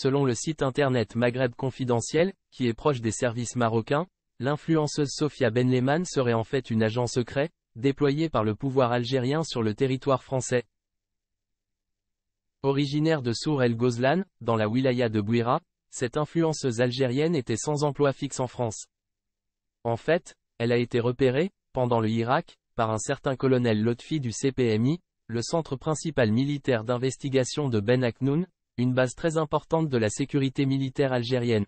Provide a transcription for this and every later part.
Selon le site internet Maghreb Confidentiel, qui est proche des services marocains, l'influenceuse Sophia Benleman serait en fait une agent secret, déployée par le pouvoir algérien sur le territoire français. Originaire de Sour El Ghozlan, dans la wilaya de Bouira, cette influenceuse algérienne était sans emploi fixe en France. En fait, elle a été repérée, pendant le Irak, par un certain colonel Lotfi du CPMI, le centre principal militaire d'investigation de Ben Aknoun, une base très importante de la sécurité militaire algérienne.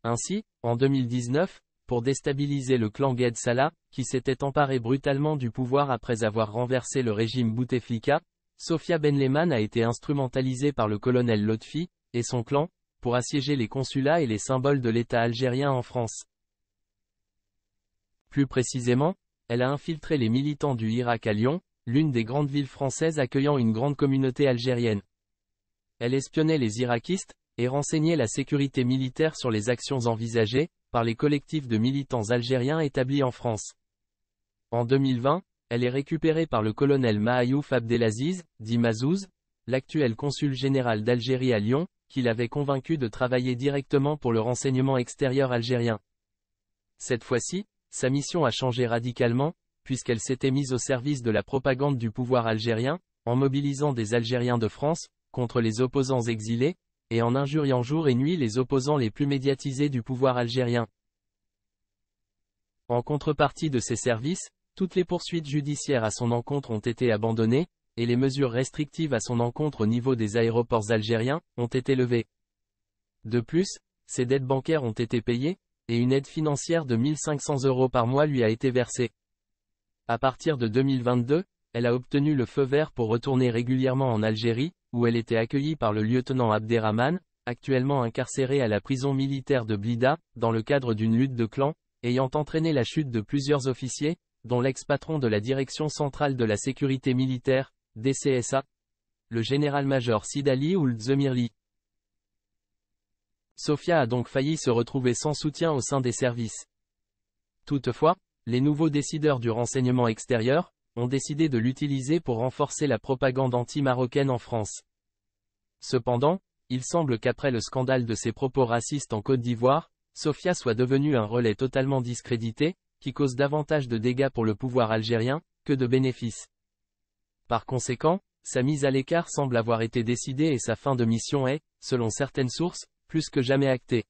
Ainsi, en 2019, pour déstabiliser le clan Gued Salah, qui s'était emparé brutalement du pouvoir après avoir renversé le régime Bouteflika, Sophia Benleman a été instrumentalisée par le colonel Lotfi, et son clan, pour assiéger les consulats et les symboles de l'État algérien en France. Plus précisément, elle a infiltré les militants du Irak à Lyon, l'une des grandes villes françaises accueillant une grande communauté algérienne. Elle espionnait les irakistes, et renseignait la sécurité militaire sur les actions envisagées, par les collectifs de militants algériens établis en France. En 2020, elle est récupérée par le colonel Mahayouf Abdelaziz, dit Mazouz, l'actuel consul général d'Algérie à Lyon, qui l'avait convaincu de travailler directement pour le renseignement extérieur algérien. Cette fois-ci, sa mission a changé radicalement, puisqu'elle s'était mise au service de la propagande du pouvoir algérien, en mobilisant des Algériens de France, contre les opposants exilés, et en injuriant jour et nuit les opposants les plus médiatisés du pouvoir algérien. En contrepartie de ces services, toutes les poursuites judiciaires à son encontre ont été abandonnées, et les mesures restrictives à son encontre au niveau des aéroports algériens, ont été levées. De plus, ses dettes bancaires ont été payées, et une aide financière de 1 500 € par mois lui a été versée. À partir de 2022, elle a obtenu le feu vert pour retourner régulièrement en Algérie, où elle était accueillie par le lieutenant Abderrahman, actuellement incarcéré à la prison militaire de Blida, dans le cadre d'une lutte de clans, ayant entraîné la chute de plusieurs officiers, dont l'ex-patron de la Direction centrale de la sécurité militaire, DCSA, le général-major Sidali Ould Zemirli. Sophia a donc failli se retrouver sans soutien au sein des services. Toutefois, les nouveaux décideurs du renseignement extérieur ont décidé de l'utiliser pour renforcer la propagande anti-marocaine en France. Cependant, il semble qu'après le scandale de ses propos racistes en Côte d'Ivoire, Sophia soit devenue un relais totalement discrédité, qui cause davantage de dégâts pour le pouvoir algérien, que de bénéfices. Par conséquent, sa mise à l'écart semble avoir été décidée et sa fin de mission est, selon certaines sources, plus que jamais actée.